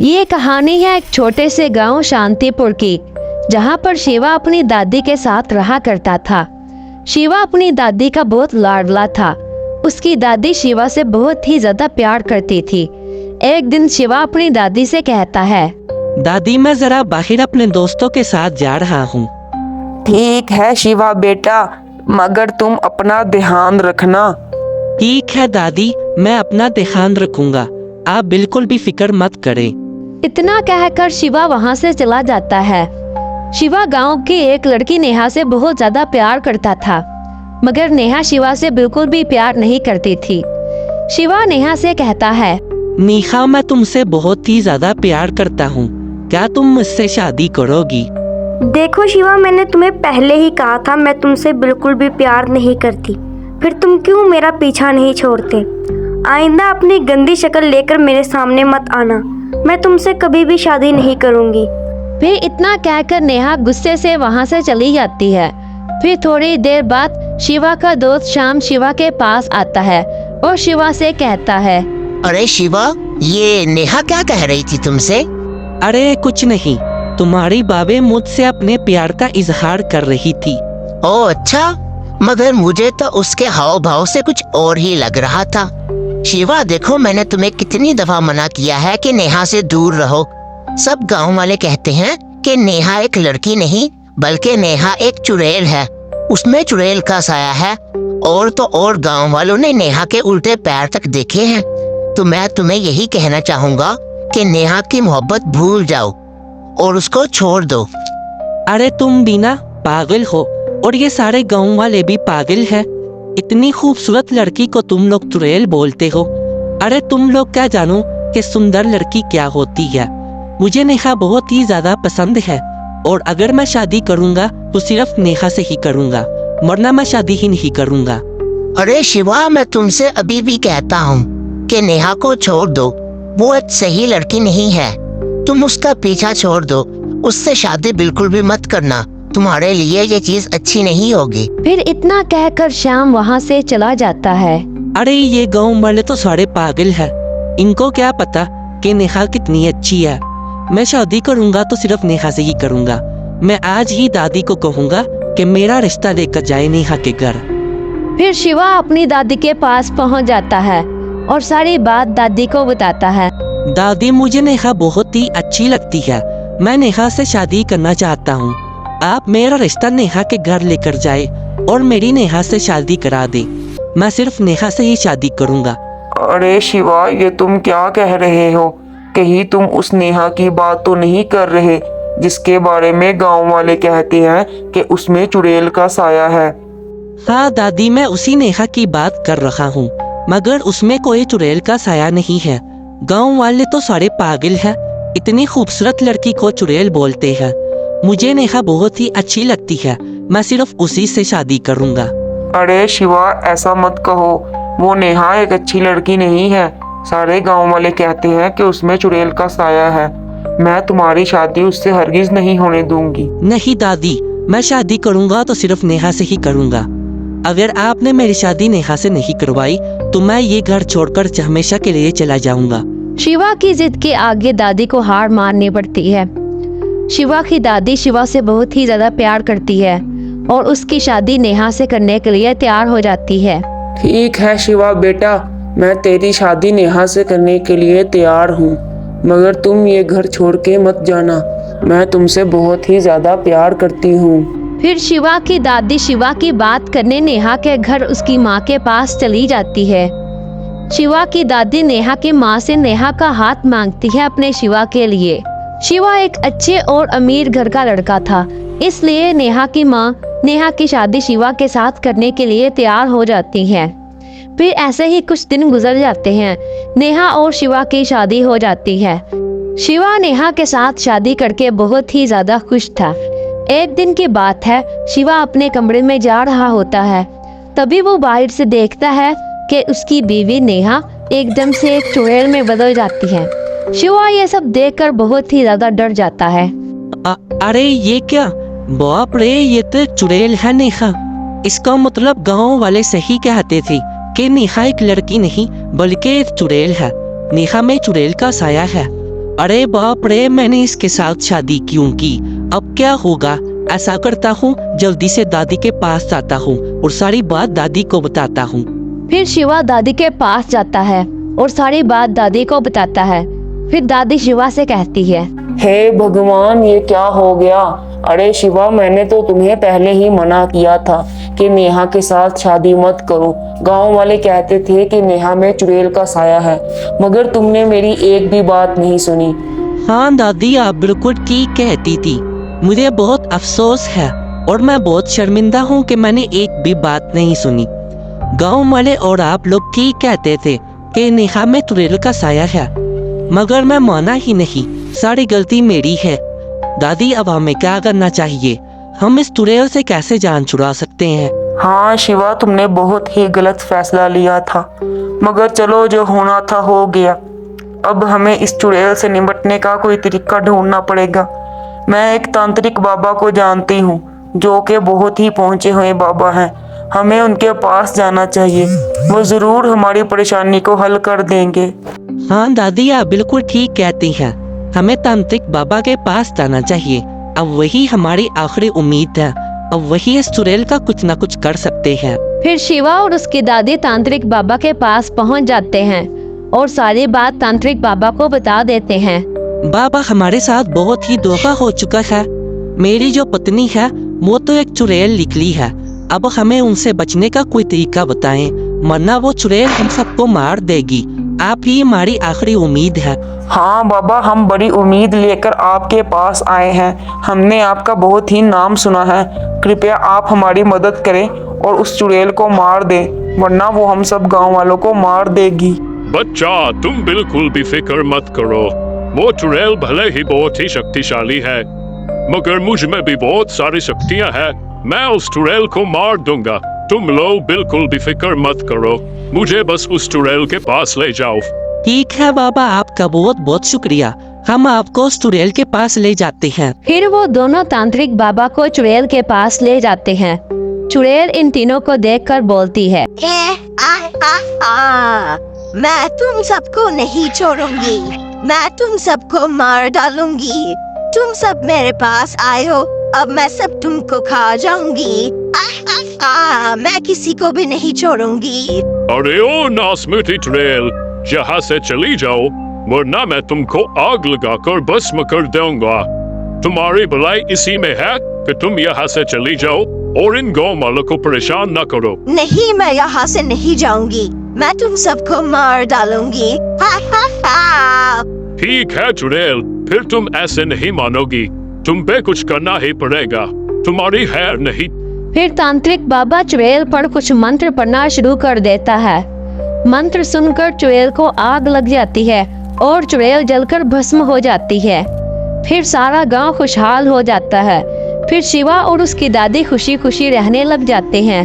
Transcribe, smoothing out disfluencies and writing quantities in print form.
ये कहानी है एक छोटे से गांव शांतिपुर की, जहां पर शिवा अपनी दादी के साथ रहा करता था। शिवा अपनी दादी का बहुत लाडला था। उसकी दादी शिवा से बहुत ही ज्यादा प्यार करती थी। एक दिन शिवा अपनी दादी से कहता है, दादी मैं जरा बाहर अपने दोस्तों के साथ जा रहा हूँ। ठीक है शिवा बेटा, मगर तुम अपना ध्यान रखना। ठीक है दादी, मैं अपना ध्यान रखूंगा, आप बिल्कुल भी फिक्र मत करें। इतना कहकर शिवा वहां से चला जाता है। शिवा गांव की एक लड़की नेहा से बहुत ज्यादा प्यार करता था, मगर नेहा शिवा से बिल्कुल भी प्यार नहीं करती थी। शिवा नेहा से कहता है, नेहा मैं तुमसे बहुत ही ज्यादा प्यार करता हूँ, क्या तुम मुझसे शादी करोगी? देखो शिवा, मैंने तुम्हें पहले ही कहा था मैं तुमसे बिल्कुल भी प्यार नहीं करती, फिर तुम क्यों मेरा पीछा नहीं छोड़ते? आइंदा अपनी गंदी शक्ल लेकर मेरे सामने मत आना, मैं तुमसे कभी भी शादी नहीं करूंगी। फिर इतना कहकर नेहा गुस्से से वहां से चली जाती है। फिर थोड़ी देर बाद शिवा का दोस्त शाम शिवा के पास आता है और शिवा से कहता है, अरे शिवा, ये नेहा क्या कह रही थी तुमसे? अरे कुछ नहीं, तुम्हारी बाबे मुझसे अपने प्यार का इजहार कर रही थी। ओह अच्छा, मगर मुझे तो उसके हाव भाव से कुछ और ही लग रहा था। शिवा देखो, मैंने तुम्हें कितनी दफा मना किया है कि नेहा से दूर रहो। सब गांव वाले कहते हैं कि नेहा एक लड़की नहीं बल्कि नेहा एक चुड़ैल है, उसमें चुड़ैल का साया है। और तो और गांव वालों ने नेहा के उल्टे पैर तक देखे हैं। तो मैं तुम्हें यही कहना चाहूंगा कि नेहा की मोहब्बत भूल जाओ और उसको छोड़ दो। अरे तुम भी ना पागल हो, और ये सारे गांव वाले भी पागल हैं। इतनी खूबसूरत लड़की को तुम लोग चुड़ैल बोलते हो। अरे तुम लोग क्या जानो कि सुंदर लड़की क्या होती है। मुझे नेहा बहुत ही ज्यादा पसंद है, और अगर मैं शादी करूंगा तो सिर्फ नेहा से ही करूंगा, वरना मैं शादी ही नहीं करूंगा। अरे शिवा, मैं तुमसे अभी भी कहता हूँ कि नेहा को छोड़ दो, वो एक सही लड़की नहीं है। तुम उसका पीछा छोड़ दो, उससे शादी बिल्कुल भी मत करना, तुम्हारे लिए ये चीज अच्छी नहीं होगी। फिर इतना कहकर श्याम वहां से चला जाता है। अरे ये गांव वाले तो सारे पागल हैं, इनको क्या पता कि नेहा कितनी अच्छी है। मैं शादी करूंगा तो सिर्फ नेहा से ही करूंगा। मैं आज ही दादी को कहूंगा कि मेरा रिश्ता लेकर जाए नेहा के घर। फिर शिवा अपनी दादी के पास पहुंच जाता है और सारी बात दादी को बताता है। दादी मुझे नेहा बहुत ही अच्छी लगती है, मैं नेहा से शादी करना चाहता हूँ। आप मेरा रिश्ता नेहा के घर लेकर जाए और मेरी नेहा से शादी करा दे। मैं सिर्फ नेहा से ही शादी करूंगा। अरे शिवा, ये तुम क्या कह रहे हो? कहीं तुम उस नेहा की बात तो नहीं कर रहे जिसके बारे में गांव वाले कहते हैं कि उसमें चुड़ैल का साया है? हाँ दादी, मैं उसी नेहा की बात कर रहा हूँ, मगर उसमें कोई चुड़ैल का साया नहीं है। गांव वाले तो सारे पागल हैं, इतनी खूबसूरत लड़की को चुड़ैल बोलते हैं। मुझे नेहा बहुत ही अच्छी लगती है, मैं सिर्फ उसी से शादी करूंगा। अरे शिवा, ऐसा मत कहो, वो नेहा एक अच्छी लड़की नहीं है। सारे गांव वाले कहते हैं कि उसमें चुड़ैल का साया है। मैं तुम्हारी शादी उससे हरगिज नहीं होने दूंगी। नहीं दादी, मैं शादी करूंगा तो सिर्फ नेहा से ही करूंगा। अगर आपने मेरी शादी नेहा से नहीं करवाई तो मैं ये घर छोड़कर हमेशा के लिए चला जाऊंगा। शिवा की जिद के आगे दादी को हार माननी पड़ती है। शिवा की दादी शिवा से बहुत ही ज्यादा प्यार करती है और उसकी शादी नेहा से करने के लिए तैयार हो जाती है। ठीक है शिवा बेटा, मैं तेरी शादी नेहा से करने के लिए तैयार हूँ, मगर तुम ये घर छोड़ के मत जाना, मैं तुमसे बहुत ही ज्यादा प्यार करती हूँ। फिर शिवा की दादी शिवा की बात करने नेहा के घर उसकी माँ के पास चली जाती है। शिवा की दादी नेहा की माँ से नेहा का हाथ मांगती है अपने शिवा के लिए। शिवा एक अच्छे और अमीर घर का लड़का था, इसलिए नेहा की माँ नेहा की शादी शिवा के साथ करने के लिए तैयार हो जाती है। फिर ऐसे ही कुछ दिन गुजर जाते हैं। नेहा और शिवा की शादी हो जाती है। शिवा नेहा के साथ शादी करके बहुत ही ज्यादा खुश था। एक दिन की बात है, शिवा अपने कमरे में जा रहा होता है, तभी वो बाहर से देखता है कि उसकी बीवी नेहा एकदम से एक चुड़ैल में बदल जाती है। शिवा ये सब देखकर बहुत ही ज्यादा डर जाता है। अरे ये क्या, बाप रे, ये तो चुड़ैल है नेहा। इसका मतलब गांव वाले सही कहते थे कि नेहा एक लड़की नहीं बल्कि एक चुड़ैल है। नेहा में चुड़ैल का साया है। अरे बाप रे, मैंने इसके साथ शादी क्यों की? अब क्या होगा? ऐसा करता हूँ, जल्दी से दादी के पास जाता हूँ और सारी बात दादी को बताता हूँ। फिर शिवा दादी के पास जाता है और सारी बात दादी को बताता है। फिर दादी शिवा से कहती है, हे भगवान, ये क्या हो गया? अरे शिवा, मैंने तो तुम्हें पहले ही मना किया था कि नेहा के साथ शादी मत करो। गांव वाले कहते थे कि नेहा में चुड़ैल का साया है, मगर तुमने मेरी एक भी बात नहीं सुनी। हाँ दादी, आप बिल्कुल ठीक कहती थी। मुझे बहुत अफसोस है और मैं बहुत शर्मिंदा हूँ कि मैंने एक भी बात नहीं सुनी। गांव वाले और आप लोग ठीक कहते थे कि नेहा में चुड़ैल का साया है, मगर मैं माना ही नहीं। सारी गलती मेरी है। दादी, अब हमें क्या करना चाहिए? हम इस चुड़ैल से कैसे जान छुड़ा सकते हैं? हाँ शिवा, तुमने बहुत ही गलत फैसला लिया था, मगर चलो, जो होना था हो गया। अब हमें इस चुड़ैल से निपटने का कोई तरीका ढूंढना पड़ेगा। मैं एक तांत्रिक बाबा को जानती हूँ जो कि बहुत ही पहुँचे हुए बाबा हैं। हमें उनके पास जाना चाहिए, वो ज़रूर हमारी परेशानी को हल कर देंगे। हाँ दादी, आप बिल्कुल ठीक कहती हैं। हमें तांत्रिक बाबा के पास जाना चाहिए। अब वही हमारी आखिरी उम्मीद है। अब वही इस चुड़ैल का कुछ न कुछ कर सकते हैं। फिर शिवा और उसकी दादी तांत्रिक बाबा के पास पहुंच जाते हैं और सारी बात तांत्रिक बाबा को बता देते हैं। बाबा, हमारे साथ बहुत ही धोखा हो चुका है। मेरी जो पत्नी है वो तो एक चुड़ैल निकली है। अब हमें उनसे बचने का कोई तरीका बताएं, वरना वो चुड़ैल हम सबको मार देगी। आप ही हमारी आखिरी उम्मीद है। हाँ बाबा, हम बड़ी उम्मीद लेकर आपके पास आए हैं। हमने आपका बहुत ही नाम सुना है। कृपया आप हमारी मदद करें और उस चुड़ैल को मार दें, वरना वो हम सब गांव वालों को मार देगी। बच्चा, तुम बिल्कुल भी फिक्र मत करो। वो चुड़ैल भले ही बहुत ही शक्तिशाली है, मगर मुझ में भी बहुत सारी शक्तियां हैं। मैं उस चुड़ैल को मार दूंगा। तुम लोग बिल्कुल भी फिक्र मत करो, मुझे बस उस चुड़ैल के पास ले जाओ। ठीक है बाबा, आपका बहुत बहुत शुक्रिया। हम आपको उस चुड़ैल के पास ले जाते हैं। फिर वो दोनों तांत्रिक बाबा को चुड़ैल के पास ले जाते हैं। चुड़ैल इन तीनों को देखकर बोलती है, मैं तुम सबको नहीं छोड़ूंगी। मैं तुम सबको मार डालूंगी। तुम सब मेरे पास आए हो, अब मैं सब तुमको खा जाऊंगी। मैं किसी को भी नहीं छोड़ूंगी। अरे ओ नासमती चुड़ैल, यहाँ से चली जाओ, वरना मैं तुमको आग लगाकर भस्म कर दूंगा। तुम्हारी भलाई इसी में है कि तुम यहाँ से चली जाओ और इन गाँव वालों को परेशान न करो। नहीं, मैं यहाँ से नहीं जाऊंगी। मैं तुम सबको मार डालूंगी। ठीक है चुड़ैल, फिर तुम ऐसे नहीं मानोगी। तुम पे कुछ करना ही पड़ेगा, तुम्हारी खैर नहीं। फिर तांत्रिक बाबा चुड़ैल पर कुछ मंत्र पढ़ना शुरू कर देता है। मंत्र सुनकर चुड़ैल को आग लग जाती है और चुड़ैल जलकर भस्म हो जाती है। फिर सारा गांव खुशहाल हो जाता है। फिर शिवा और उसकी दादी खुशी खुशी रहने लग जाते हैं।